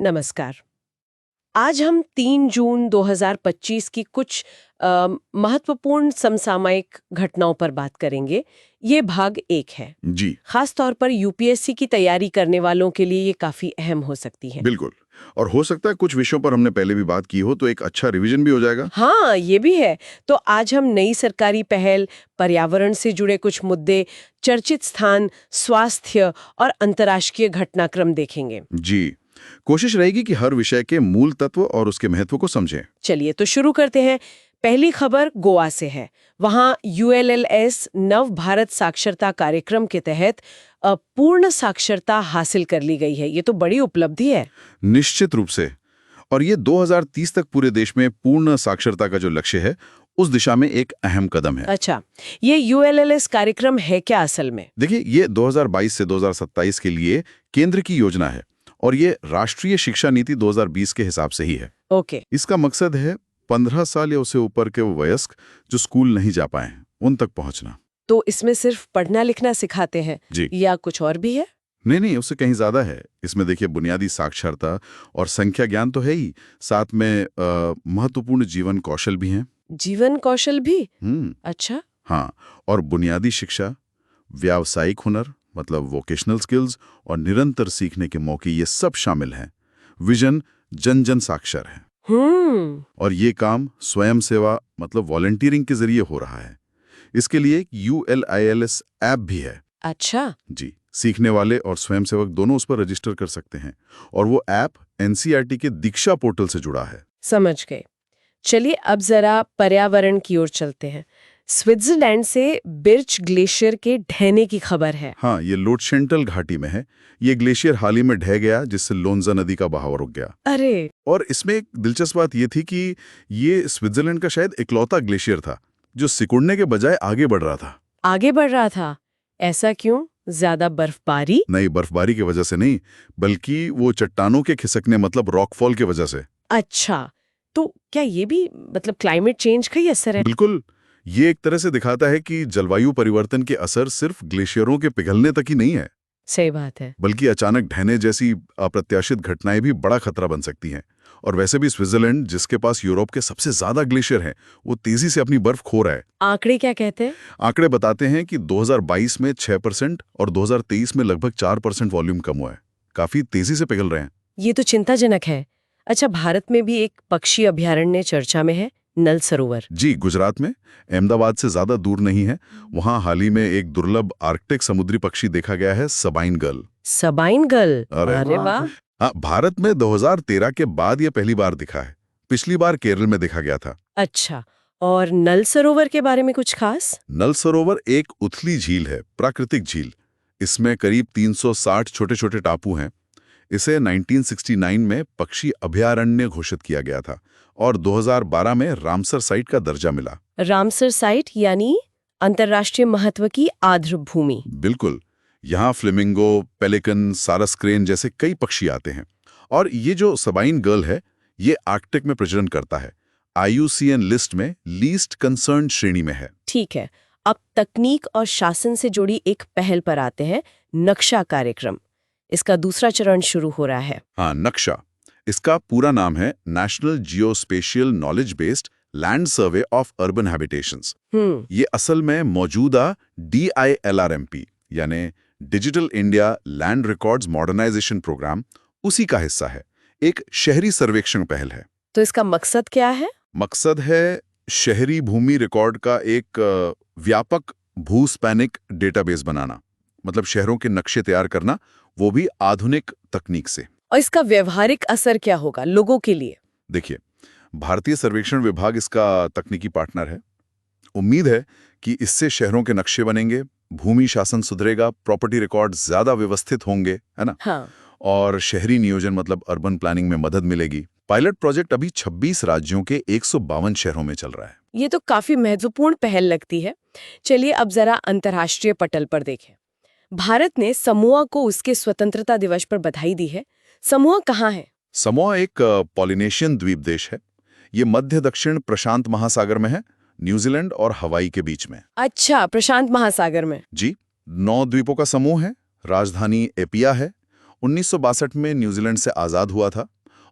नमस्कार। आज हम 3 जून 2025 की कुछ महत्वपूर्ण समसामयिक घटनाओं पर बात करेंगे। ये भाग 1 है। जी खास तौर पर यूपीएससी की तैयारी करने वालों के लिए ये काफी अहम हो सकती है। बिल्कुल। और हो सकता है कुछ विषयों पर हमने पहले भी बात की हो, तो एक अच्छा रिवीजन भी हो जाएगा। हाँ, ये भी है। तो आज हम नई सरकारी पहल, पर्यावरण से जुड़े कुछ मुद्दे, चर्चित स्थान, स्वास्थ्य और अंतर्राष्ट्रीय घटनाक्रम देखेंगे। जी, कोशिश रहेगी कि हर विषय के मूल तत्व और उसके महत्व को समझें। चलिए तो शुरू करते हैं। पहली खबर गोवा से है। वहाँ यूएलएलएस नव भारत साक्षरता कार्यक्रम के तहत पूर्ण साक्षरता हासिल कर ली गई है। ये तो बड़ी उपलब्धि है। निश्चित रूप से। और ये 2030 तक पूरे देश में पूर्ण साक्षरता का जो लक्ष्य है, उस दिशा में एक अहम कदम है। अच्छा, ये यूएलएलएस कार्यक्रम है क्या असल में? देखिए, ये 2022 से 2027 के लिए केंद्र की योजना है और ये राष्ट्रीय शिक्षा नीति 2020 के हिसाब से ही है। ओके। इसका मकसद है 15 साल या उससे ऊपर के वो वयस्क जो स्कूल नहीं जा पाए हैं, उन तक पहुंचना। तो इसमें सिर्फ पढ़ना लिखना सिखाते हैं जी या कुछ और भी है? नहीं, उससे कहीं ज्यादा है। इसमें देखिए, बुनियादी साक्षरता और संख्या ज्ञान तो है ही, साथ में महत्वपूर्ण जीवन कौशल भी हैं। जीवन कौशल भी? अच्छा। हाँ, और बुनियादी शिक्षा, व्यावसायिक हुनर मतलब वोकेशनल स्किल्स और निरंतर सीखने के मौके, ये सब शामिल हैं। विजन जन जन साक्षर है। और ये काम स्वयं सेवा मतलब वॉलंटियरिंग के जरिए हो रहा है। इसके लिए एक ULILS ऐप भी है। अच्छा। जी, सीखने वाले और स्वयंसेवक दोनों उस पर रजिस्टर कर सकते हैं और वो ऐप NCERT के दीक्षा पोर्टल से जुड़ा है। समझ गए। चलिए अब जरा पर्यावरण की ओर चलते हैं। स्विट्जरलैंड से बिर्च ग्लेशियर के ढहने की खबर है। हाँ, ये लोटशेंटल घाटी में है। ये ग्लेशियर हाल ही में ढह गया, जिससे लोन्जा नदी का बहाव रुक गया। अरे। और इसमें एक दिलचस्प बात ये थी कि ये स्विट्जरलैंड का शायद इकलौता ग्लेशियर था जो सिकुड़ने के बजाय आगे बढ़ रहा था। आगे बढ़ रहा था? ऐसा क्यों? ज्यादा बर्फबारी? नहीं, बर्फबारी की वजह से नहीं, बल्कि वो चट्टानों के खिसकने मतलब रॉकफॉल की वजह से। अच्छा, तो क्या ये भी मतलब क्लाइमेट चेंज का ही असर है? बिल्कुल। ये एक तरह से दिखाता है कि जलवायु परिवर्तन के असर सिर्फ ग्लेशियरों के पिघलने तक ही नहीं है, सही बात है। बल्कि अचानक ढहने जैसी अप्रत्याशित घटनाएं भी बड़ा खतरा बन सकती हैं। और वैसे भी स्विट्जरलैंड, जिसके पास यूरोप के सबसे ज्यादा ग्लेशियर हैं, वो तेजी से अपनी बर्फ खो रहा है। आंकड़े क्या कहते हैं? आंकड़े बताते हैं कि 2022 में 6% और 2023 में लगभग 4% वॉल्यूम कम हुआ है। काफी तेजी से पिघल रहे हैं। ये तो चिंताजनक है। अच्छा, भारत में भी एक पक्षी अभयारण्य चर्चा में है, नल सरोवर। जी, गुजरात में अहमदाबाद से ज्यादा दूर नहीं है। वहां हाल ही में एक दुर्लभ आर्कटिक समुद्री पक्षी देखा गया है, सबाइन गल। सबाइन गल? अरे वाह। हाँ, भारत में 2013 के बाद ये पहली बार दिखा है। पिछली बार केरल में देखा गया था। अच्छा, और नल सरोवर के बारे में कुछ खास? नल सरोवर एक उथली झील है, प्राकृतिक झील। इसमें करीब 360 छोटे छोटे टापू हैं। इसे 1969 में पक्षी अभयारण्य घोषित किया गया था और 2012 में रामसर साइट का दर्जा मिला। रामसर साइट यानी अंतर्राष्ट्रीय महत्व की आर्द्र भूमि। बिल्कुल। यहाँ फ्लेमिंगो, पेलिकन, सारस क्रेन जैसे कई पक्षी आते हैं। और ये जो सबाइन गर्ल है, ये आर्कटिक में प्रजनन करता है। IUCN लिस्ट में लीस्ट कंसर्न श्रेणी में है। ठीक है, अब तकनीक और शासन से जुड़ी एक पहल पर आते हैं, नक्शा कार्यक्रम। इसका दूसरा चरण शुरू हो रहा है। हाँ, नक्शा। इसका पूरा नाम है national geospatial knowledge based land survey of urban habitations. ये असल में मौजूदा DILRMP यानी digital India land records modernisation programme, उसी का हिस्सा है। एक शहरी सर्वेक्षण पहल है। तो इसका मकसद क्या है? मकसद है शहरी भूमि रिकॉर्ड का एक व्यापक भूस्पैनिक डेटाबेस बनाना, मतलब शहरों के नक्शे तैयार करना, वो भी आधुनिक तकनीक से। और इसका व्यवहारिक असर क्या होगा लोगों के लिए? देखिए, भारतीय सर्वेक्षण विभाग इसका तकनीकी पार्टनर है। उम्मीद है कि इससे शहरों के नक्शे बनेंगे, भूमि शासन सुधरेगा, प्रॉपर्टी रिकॉर्ड ज्यादा व्यवस्थित होंगे, है ना? हाँ। और शहरी नियोजन मतलब अर्बन प्लानिंग में मदद मिलेगी। पायलट प्रोजेक्ट अभी 26 राज्यों के 152 शहरों में चल रहा है। ये तो काफी महत्वपूर्ण पहल लगती है। चलिए अब जरा अंतर्राष्ट्रीय पटल पर देखें। भारत ने समोआ को उसके स्वतंत्रता दिवस पर बधाई दी है। समोआ कहाँ है? समोआ एक पॉलिनेशियन द्वीप देश है। ये मध्य दक्षिण प्रशांत महासागर में है, न्यूजीलैंड और हवाई के बीच में। अच्छा, प्रशांत महासागर में। जी, 9 द्वीपों का समूह है। राजधानी एपिया है 1962 में न्यूजीलैंड से आजाद हुआ था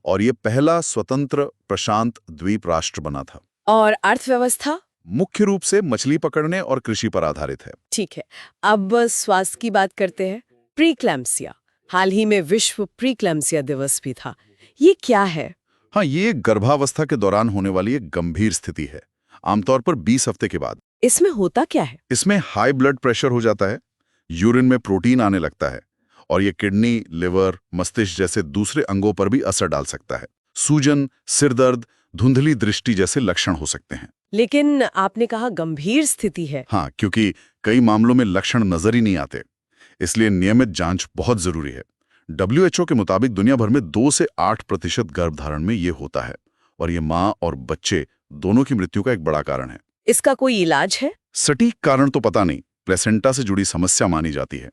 और ये पहला स्वतंत्र प्रशांत द्वीप राष्ट्र बना था। और अर्थव्यवस्था? मुख्य रूप से मछली पकड़ने और कृषि पर आधारित है। ठीक है, अब स्वास्थ्य की बात करते हैं। प्रीक्लैम्सिया, हाल ही में विश्व प्रीक्लैम्सिया दिवस भी था। ये क्या है? हाँ, ये गर्भावस्था के दौरान होने वाली एक गंभीर स्थिति है, आमतौर पर 20 हफ्ते के बाद। इसमें होता क्या है? इसमें हाई ब्लड प्रेशर हो जाता है, यूरिन में प्रोटीन आने लगता है और ये किडनी, लिवर, मस्तिष्क जैसे दूसरे अंगों पर भी असर डाल सकता है। सूजन, सिरदर्द, धुंधली दृष्टि जैसे लक्षण हो सकते हैं। लेकिन आपने कहा गंभीर स्थिति है। हाँ, क्योंकि कई मामलों में लक्षण नजर ही नहीं आते, इसलिए नियमित जांच बहुत जरूरी है। WHO के मुताबिक दुनिया भर में 2 से 8% गर्भधारण में ये होता है और ये माँ और बच्चे दोनों की मृत्यु का एक बड़ा कारण है। इसका कोई इलाज है? सटीक कारण तो पता नहीं, प्लेसेंटा से जुड़ी समस्या मानी जाती है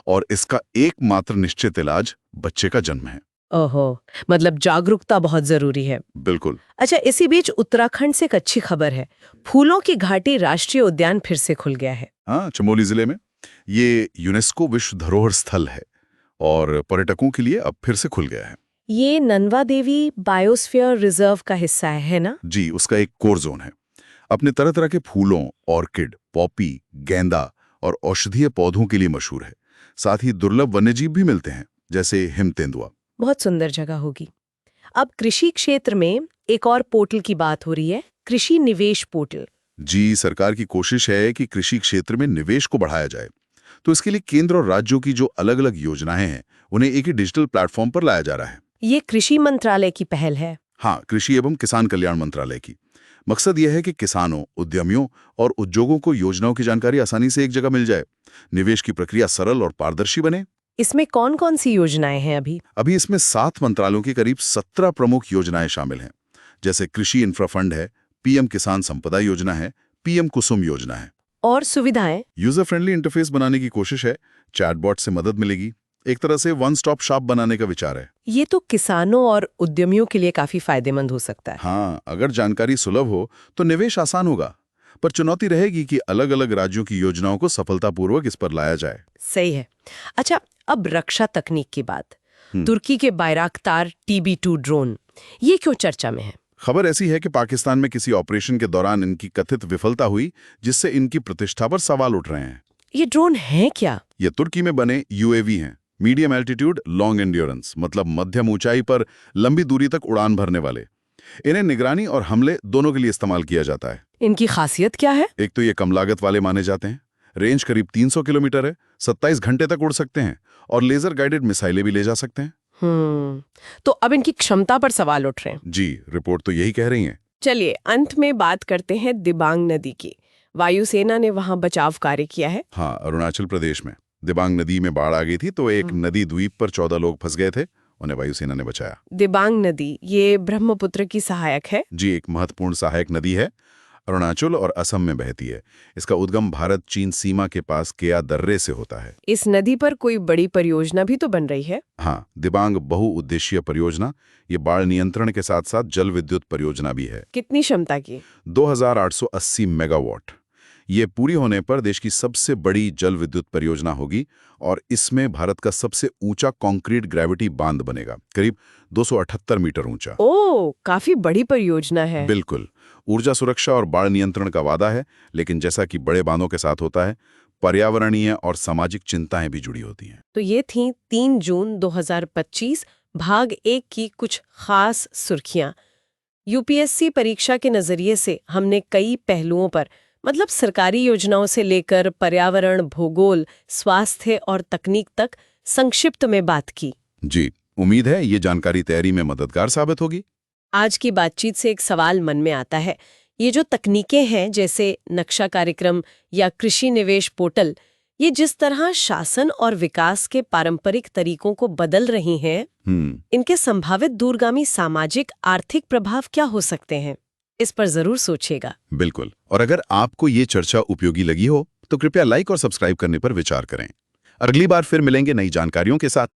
और इसका एकमात्र निश्चित इलाज बच्चे का जन्म है। ओहो, मतलब जागरूकता बहुत जरूरी है। बिल्कुल। अच्छा, इसी बीच उत्तराखंड से एक अच्छी खबर है। फूलों की घाटी राष्ट्रीय उद्यान फिर से खुल गया है। हाँ, चमोली जिले में ये यूनेस्को विश्व धरोहर स्थल है और पर्यटकों के लिए अब फिर से खुल गया है। ये नंदा देवी बायोस्फीयर रिजर्व का हिस्सा है ना? जी, उसका एक कोर जोन है। अपने तरह तरह के फूलों, ऑर्किड, पॉपी, गेंदा और औषधीय पौधों के लिए मशहूर है। साथ ही दुर्लभ वन्यजीव भी मिलते हैं, जैसे हिम तेंदुआ। बहुत सुंदर जगह होगी। अब कृषि क्षेत्र में एक और पोर्टल की बात हो रही है, कृषि निवेश पोर्टल। जी, सरकार की कोशिश है कि कृषि क्षेत्र में निवेश को बढ़ाया जाए। तो इसके लिए केंद्र और राज्यों की जो अलग अलग योजनाएं हैं, उन्हें एक ही डिजिटल प्लेटफॉर्म पर लाया जा रहा है। ये कृषि मंत्रालय की पहल है। हाँ, कृषि एवं किसान कल्याण मंत्रालय की। मकसद यह है कि किसानों, उद्यमियों और उद्योगों को योजनाओं की जानकारी आसानी से एक जगह मिल जाए, निवेश की प्रक्रिया सरल और पारदर्शी बने। इसमें कौन कौन सी योजनाएं हैं अभी? इसमें 7 मंत्रालयों की करीब 17 प्रमुख योजनाएं शामिल हैं, जैसे कृषि इंफ्रा फंड है, पीएम किसान संपदा योजना है, पीएम कुसुम योजना है। और सुविधाएं? यूजर फ्रेंडली इंटरफेस बनाने की कोशिश है, चैटबॉट से मदद मिलेगी। एक तरह से वन स्टॉप शॉप बनाने का विचार है। ये तो किसानों और उद्यमियों के लिए काफी फायदेमंद हो सकता है। हाँ, अगर जानकारी सुलभ हो तो निवेश आसान होगा, पर चुनौती रहेगी कि अलग अलग राज्यों की योजनाओं को सफलतापूर्वक इस पर लाया जाए। सही है। अच्छा, अब रक्षा तकनीक की बात। तुर्की के बायराक्तार TB2 ड्रोन, ये क्यों चर्चा में है? खबर ऐसी है कि पाकिस्तान में किसी ऑपरेशन के दौरान इनकी कथित विफलता हुई, जिससे इनकी प्रतिष्ठा पर सवाल उठ रहे हैं। ये ड्रोन है क्या? ये तुर्की में बने UAV हैं, मीडियम एल्टीट्यूड लॉन्ग एंड्योरेंस, मतलब मध्यम ऊंचाई पर लंबी दूरी तक उड़ान भरने वाले। इन्हें निगरानी और हमले दोनों के लिए इस्तेमाल किया जाता है। इनकी खासियत क्या है? एक तो ये कम लागत वाले माने जाते हैं, रेंज करीब 300 किलोमीटर है, 27 घंटे तक उड़ सकते हैं और लेजर गाइडेड मिसाइलें भी ले जा सकते हैं। तो अब इनकी क्षमता पर सवाल उठ रहे हैं। जी, रिपोर्ट तो यही कह रही है। चलिए अंत में बात करते हैं दिबांग नदी की। वायुसेना ने वहां बचाव कार्य किया है। हाँ, अरुणाचल प्रदेश में दिबांग नदी में बाढ़ आ गई थी, तो एक नदी द्वीप पर 14 लोग फंस गए थे, उन्हें वायुसेना ने बचाया। दिबांग नदी ये ब्रह्मपुत्र की सहायक है। जी, एक महत्वपूर्ण सहायक नदी है, अरुणाचल और असम में बहती है। इसका उद्गम भारत चीन सीमा के पास केया दर्रे से होता है। इस नदी पर कोई बड़ी परियोजना भी तो बन रही है। हाँ, दिबांग बहुउद्देशीय परियोजना, ये बाढ़ नियंत्रण के साथ साथ जल विद्युत परियोजना भी है। कितनी क्षमता की? 2880 मेगावाट। ये पूरी होने पर देश की सबसे बड़ी जल विद्युत परियोजना होगी और इसमें भारत का सबसे ऊंचा कंक्रीट ग्रेविटी बांध बनेगा, करीब 278 मीटर ऊंचा। ओह, काफी बड़ी परियोजना है। बिल्कुल, ऊर्जा सुरक्षा और बाढ़ नियंत्रण का वादा है, लेकिन जैसा कि बड़े बांधों के साथ होता है, पर्यावरणीय और सामाजिक चिंताएं भी जुड़ी होती हैं। तो ये थी 3 जून 2025 भाग 1 की कुछ खास सुर्खियां। UPSC परीक्षा के नजरिए से हमने कई पहलुओं पर, मतलब सरकारी योजनाओं से लेकर पर्यावरण, भूगोल, स्वास्थ्य और तकनीक तक संक्षिप्त में बात की। जी, उम्मीद है ये जानकारी तैयारी में मददगार साबित होगी। आज की बातचीत से एक सवाल मन में आता है, ये जो तकनीकें हैं जैसे नक्शा कार्यक्रम या कृषि निवेश पोर्टल, ये जिस तरह शासन और विकास के पारंपरिक तरीकों को बदल रही हैं, इनके संभावित दूरगामी सामाजिक आर्थिक प्रभाव क्या हो सकते हैं, इस पर जरूर सोचिएगा। बिल्कुल, और अगर आपको ये चर्चा उपयोगी लगी हो तो कृपया लाइक और सब्सक्राइब करने पर विचार करें। अगली बार फिर मिलेंगे नई जानकारियों के साथ।